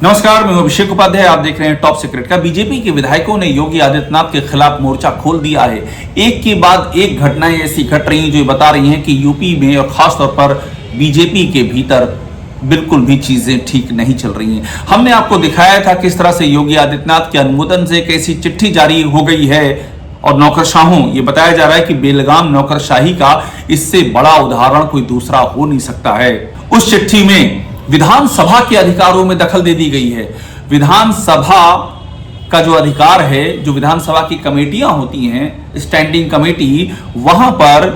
नमस्कार, मैं अभिषेक उपाध्याय। आप देख रहे हैं टॉप सीक्रेट का। बीजेपी के विधायकों ने योगी आदित्यनाथ के खिलाफ मोर्चा खोल दिया है। एक के बाद एक घटनाएं ऐसी घट रही हैं जो बता रही हैं कि यूपी में और खासतौर पर बीजेपी के भीतर बिल्कुल भी चीजें ठीक नहीं चल रही हैं। हमने आपको दिखाया था किस तरह से योगी आदित्यनाथ के अनुमोदन से एक ऐसी चिट्ठी जारी हो गई है और नौकरशाहों, ये बताया जा रहा है कि बेलगाम नौकरशाही का इससे बड़ा उदाहरण कोई दूसरा हो नहीं सकता है। उस चिट्ठी में विधानसभा के अधिकारों में दखल दे दी गई है। विधानसभा का जो अधिकार है, जो विधानसभा की कमेटियां होती हैं, स्टैंडिंग कमेटी, वहां पर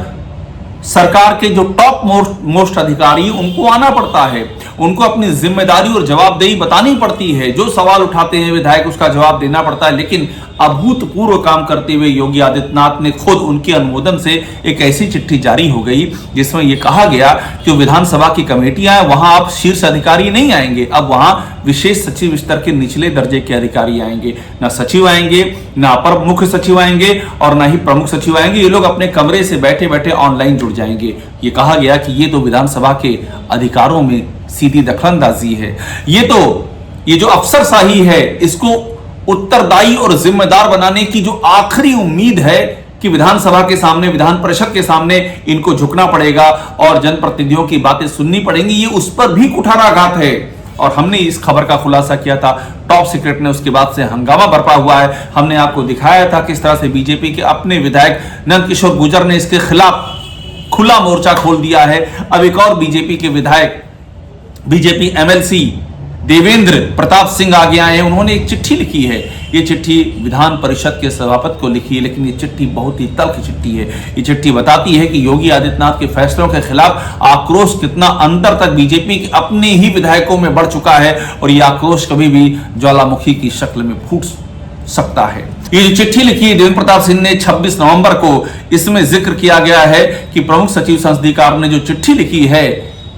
सरकार के जो टॉप मोस्ट अधिकारी, उनको आना पड़ता है, उनको अपनी जिम्मेदारी और जवाबदेही बतानी पड़ती है। जो सवाल उठाते हैं विधायक, उसका जवाब देना पड़ता है। लेकिन अभूतपूर्व काम करते हुए योगी आदित्यनाथ ने खुद उनके अनुमोदन से एक ऐसी चिट्ठी जारी हो गई जिसमें यह कहा गया कि विधानसभा की कमेटियां हैं, वहां आप शीर्ष अधिकारी नहीं आएंगे, अब वहां विशेष सचिव स्तर के निचले दर्जे के अधिकारी आएंगे। ना सचिव आएंगे, ना अपर मुख्य सचिव आएंगे और ना ही प्रमुख सचिव आएंगे। ये लोग अपने कमरे से बैठे बैठे ऑनलाइन जुड़ जाएंगे। ये कहा गया कि ये तो विधानसभा के अधिकारों में सीधी दखलंदाजी है। ये जो अफसरशाही है, इसको उत्तरदायी और जिम्मेदार बनाने की जो आखिरी उम्मीद है कि विधानसभा के सामने, विधान परिषद के सामने इनको झुकना पड़ेगा और जनप्रतिनिधियों की बातें सुननी पड़ेंगी, ये उस पर भी कुठाराघात है। और हमने इस खबर का खुलासा किया था, टॉप सीक्रेट ने उसके बाद से हंगामा बरपा हुआ है। हमने आपको दिखाया था किस तरह से बीजेपी के अपने विधायक नंदकिशोर गुर्जर ने इसके खिलाफ खुला मोर्चा खोल दिया है। अब एक और बीजेपी के विधायक, बीजेपी एमएलसी देवेंद्र प्रताप सिंह आगे आए हैं। उन्होंने एक चिट्ठी लिखी है। ये चिट्ठी विधान परिषद के सभापति को लिखी है, लेकिन ये चिट्ठी बहुत ही तल्ख चिट्ठी है। ये चिट्ठी बताती है कि योगी आदित्यनाथ के फैसलों के खिलाफ आक्रोश कितना अंदर तक बीजेपी के अपने ही विधायकों में बढ़ चुका है और ये आक्रोश कभी भी ज्वालामुखी की शक्ल में फूट सकता है। ये जो चिट्ठी लिखी है देवेंद्र प्रताप सिंह ने 26 नवंबर को, इसमें जिक्र किया गया है कि प्रमुख सचिव संसदीय कार्य ने जो चिट्ठी लिखी है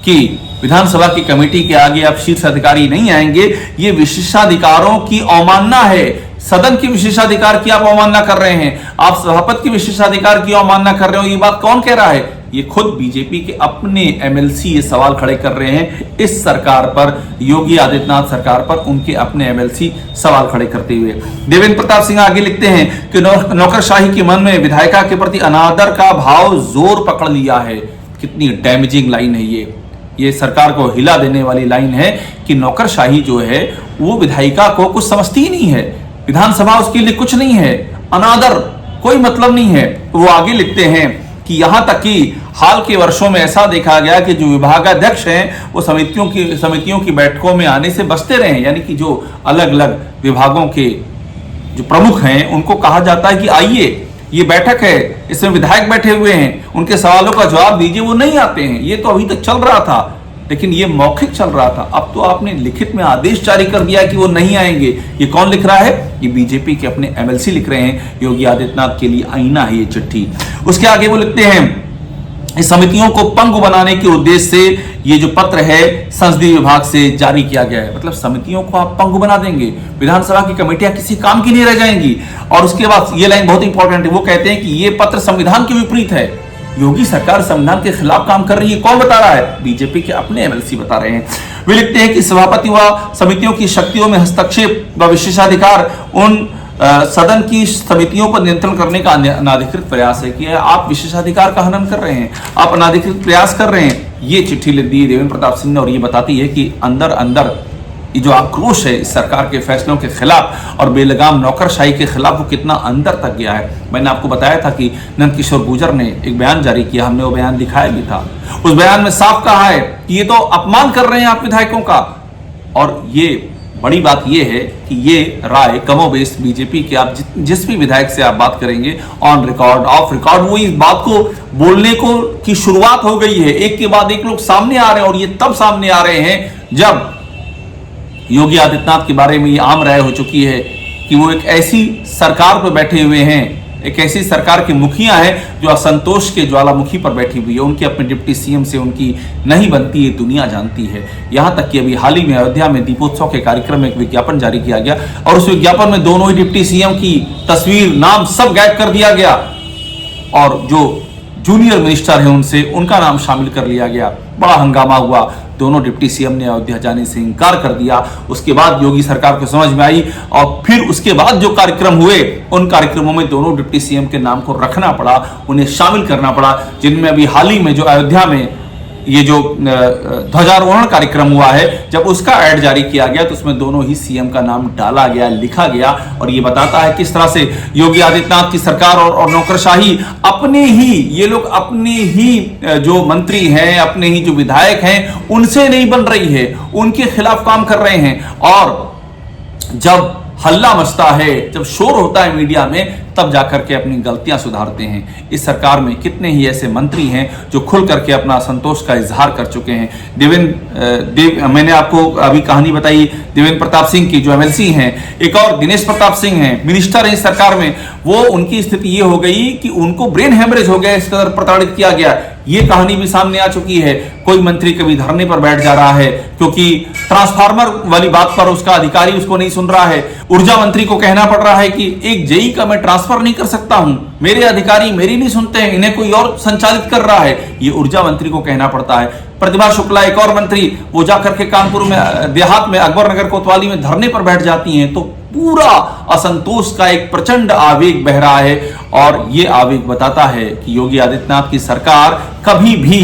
कि विधानसभा की कमेटी के आगे अब शीर्ष अधिकारी नहीं आएंगे, ये विशेषाधिकारों की अवमानना है। सदन की विशेषाधिकार की आप अवमानना कर रहे हैं, आप सभापति की विशेषाधिकार की अवमानना कर रहे हो। ये बात कौन कह रहा है? ये खुद बीजेपी के अपने एमएलसी ये सवाल खड़े कर रहे हैं इस सरकार पर, योगी आदित्यनाथ सरकार पर। उनके अपने एमएलसी सवाल खड़े करते हुए देवेंद्र प्रताप सिंह आगे लिखते हैं कि नौकरशाही के मन में विधायिका के प्रति अनादर का भाव जोर पकड़ लिया है। कितनी डैमेजिंग लाइन है ये सरकार को हिला देने वाली लाइन है कि नौकरशाही जो है वो विधायिका को कुछ समझती ही नहीं है, विधानसभा उसके लिए कुछ नहीं है, अनादर कोई मतलब नहीं है। वो आगे लिखते हैं कि यहां तक कि हाल के वर्षों में ऐसा देखा गया कि जो विभागाध्यक्ष हैं वो समितियों की बैठकों में आने से बचते रहे। यानी कि जो अलग अलग विभागों के जो प्रमुख हैं उनको कहा जाता है कि आइए, ये बैठक है, इसमें विधायक बैठे हुए हैं, उनके सवालों का जवाब दीजिए, वो नहीं आते हैं। ये तो अभी तक चल रहा था, लेकिन ये मौखिक चल रहा था। अब तो आपने लिखित में आदेश जारी कर दिया कि वो नहीं आएंगे। ये कौन लिख रहा है? ये बीजेपी के अपने एमएलसी लिख रहे हैं। योगी आदित्यनाथ के लिए आईना है ये चिट्ठी। उसके आगे वो लिखते हैं, इस समितियों को पंगु बनाने के उद्देश्य से ये जो पत्र है संसदीय विभाग से जारी किया गया है। मतलब समितियों को आप पंगु बना देंगे, विधानसभा की कमेटियां किसी काम की नहीं रह जाएंगी। और उसके बाद ये लाइन बहुत इंपॉर्टेंट है, वो कहते हैं कि ये पत्र संविधान के विपरीत है। योगी सरकार संविधान के खिलाफ काम कर रही है। कौन बता रहा है? बीजेपी के अपने एमएलसी बता रहे हैं। वे लिखते हैं कि सभापति व समितियों की शक्तियों में हस्तक्षेप व विशेषाधिकार उन सदन की समितियों पर नियंत्रण करने का अनाधिकृत प्रयास है कि आप विशेषाधिकार का हनन कर रहे हैं, आप अनाधिकृत प्रयास कर रहे हैं। ये चिट्ठी लिख दी देवेंद्र प्रताप सिंह ने और ये बताती है कि अंदर अंदर ये जो आक्रोश है इस सरकार के फैसलों के खिलाफ और बेलगाम नौकरशाही के खिलाफ वो कितना अंदर तक गया है। मैंने आपको बताया था कि नंदकिशोर गुर्जर ने एक बयान जारी किया, हमने वो बयान दिखाया भी था। उस बयान में साफ कहा है कि ये तो अपमान कर रहे हैं आप विधायकों का। और ये बड़ी बात यह है कि ये राय कमोबेश बीजेपी के आप जिस भी विधायक से आप बात करेंगे, ऑन रिकॉर्ड, ऑफ रिकॉर्ड, वो इस बात को बोलने को की शुरुआत हो गई है। एक के बाद एक लोग सामने आ रहे हैं और ये तब सामने आ रहे हैं जब योगी आदित्यनाथ के बारे में ये आम राय हो चुकी है कि वो एक ऐसी सरकार पर बैठे हुए हैं, एक ऐसी सरकार के मुखिया हैं जो असंतोष के ज्वालामुखी पर बैठी हुई है। उनके अपने डिप्टी सीएम से उनकी नहीं बनती, ये दुनिया जानती है। यहां तक कि अभी हाल ही में अयोध्या में दीपोत्सव के कार्यक्रम में एक विज्ञापन जारी किया गया और उस विज्ञापन में दोनों ही डिप्टी सीएम की तस्वीर, नाम सब गायब कर दिया गया और जो जूनियर मिनिस्टर है उनसे उनका नाम शामिल कर लिया गया। बड़ा हंगामा हुआ। दोनों डिप्टी सीएम ने अयोध्या जाने से इनकार कर दिया। उसके बाद योगी सरकार को समझ में आई और फिर उसके बाद जो कार्यक्रम हुए उन कार्यक्रमों में दोनों डिप्टी सीएम के नाम को रखना पड़ा, उन्हें शामिल करना पड़ा, जिनमें अभी हाल ही में जो अयोध्या में ये जो ध्वजारोहण कार्यक्रम हुआ है, जब उसका ऐड जारी किया गया तो उसमें दोनों ही सीएम का नाम डाला गया, लिखा गया। और ये बताता है किस तरह से योगी आदित्यनाथ की सरकार और नौकरशाही अपने ही, ये लोग अपने ही जो मंत्री हैं, अपने ही जो विधायक हैं, उनसे नहीं बन रही है, उनके खिलाफ काम कर रहे हैं। और जब हल्ला मचता है, जब शोर होता है मीडिया में, तब जाकर के अपनी गलतियां सुधारते हैं। इस सरकार में कितने ही ऐसे मंत्री हैं जो खुल करके अपना असंतोष का इजहार कर चुके हैं। मैंने आपको अभी कहानी बताई देवेंद्र प्रताप सिंह की, जो एमएलसी हैं। एक और दिनेश प्रताप सिंह हैं, मिनिस्टर हैं इस सरकार में। वो उनकी स्थिति ये हो गई कि उनको ब्रेन हेमरेज हो गया, इस कदर प्रताड़ित किया गया। ये कहानी भी सामने आ चुकी है। कोई मंत्री कभी धरने पर बैठ जा रहा है क्योंकि ट्रांसफार्मर वाली बात पर उसका अधिकारी उसको नहीं सुन रहा है। ऊर्जा मंत्री को कहना पड़ रहा है कि एक जेई का मैं ट्रांसफर नहीं कर सकता हूं, मेरे अधिकारी मेरी नहीं सुनते हैं, इन्हें कोई और संचालित कर रहा है। ये ऊर्जा मंत्री को कहना पड़ता है। प्रतिभा शुक्ला एक और मंत्री, वो जाकर के कानपुर में देहात में अकबर नगर कोतवाली में धरने पर बैठ जाती हैं। तो पूरा असंतोष का एक प्रचंड आवेग बह रहा है और ये आवेग बताता है कि योगी आदित्यनाथ की सरकार कभी भी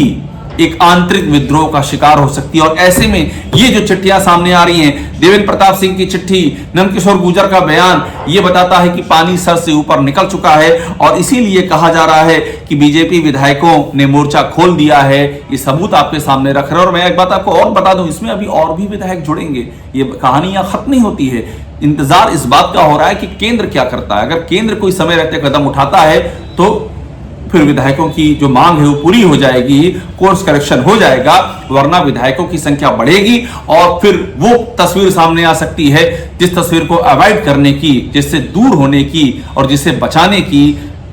एक आंतरिक विद्रोह का शिकार हो सकती है। और ऐसे में ये जो चिट्ठियां सामने आ रही हैं, देवेंद्र प्रताप सिंह की चिट्ठी, नंदकिशोर गुर्जर का बयान, ये बताता है कि पानी सर से ऊपर निकल चुका है। और इसीलिए कहा जा रहा है कि बीजेपी विधायकों ने मोर्चा खोल दिया है। ये सबूत आपके सामने रख रहे हैं। और मैं एक बात आपको और बता दूं, इसमें अभी और भी विधायक जुड़ेंगे, ये कहानियां खत्म नहीं होती है। इंतजार इस बात का हो रहा है कि केंद्र क्या करता है। अगर केंद्र कोई समय रहते कदम उठाता है तो फिर विधायकों की जो मांग है वो पूरी हो जाएगी, कोर्स करेक्शन हो जाएगा, वरना विधायकों की संख्या बढ़ेगी और फिर वो तस्वीर सामने आ सकती है जिस तस्वीर को अवॉइड करने की, जिससे दूर होने की और जिसे बचाने की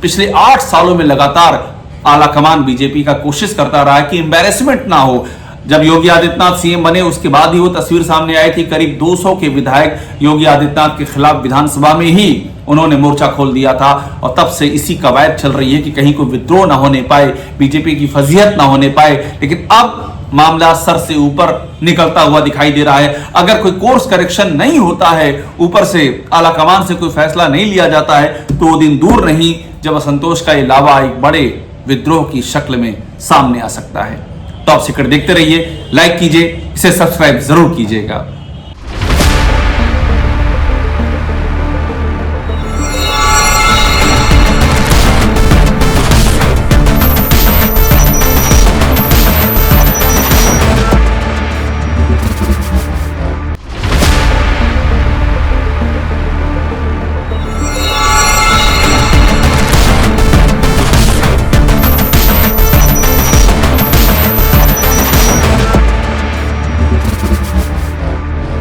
पिछले 8 सालों में लगातार आलाकमान बीजेपी का कोशिश करता रहा है कि एम्बैरेसमेंट ना हो। जब योगी आदित्यनाथ सीएम बने उसके बाद ही वो तस्वीर सामने आई थी। करीब 200 के विधायक योगी आदित्यनाथ के खिलाफ विधानसभा में ही उन्होंने मोर्चा खोल दिया था। और तब से इसी कवायद चल रही है कि कहीं कोई विद्रोह ना होने पाए, बीजेपी की फजीहत ना होने पाए। लेकिन अब मामला सर से ऊपर निकलता हुआ दिखाई दे रहा है। अगर कोई कोर्स करेक्शन नहीं होता है, ऊपर से आलाकमान से कोई फैसला नहीं लिया जाता है, तो वो दिन दूर नहीं जब असंतोष का ये लावा एक बड़े विद्रोह की शक्ल में सामने आ सकता है। टॉप सीक्रेट देखते रहिए, लाइक कीजिए, इसे सब्सक्राइब जरूर कीजिएगा।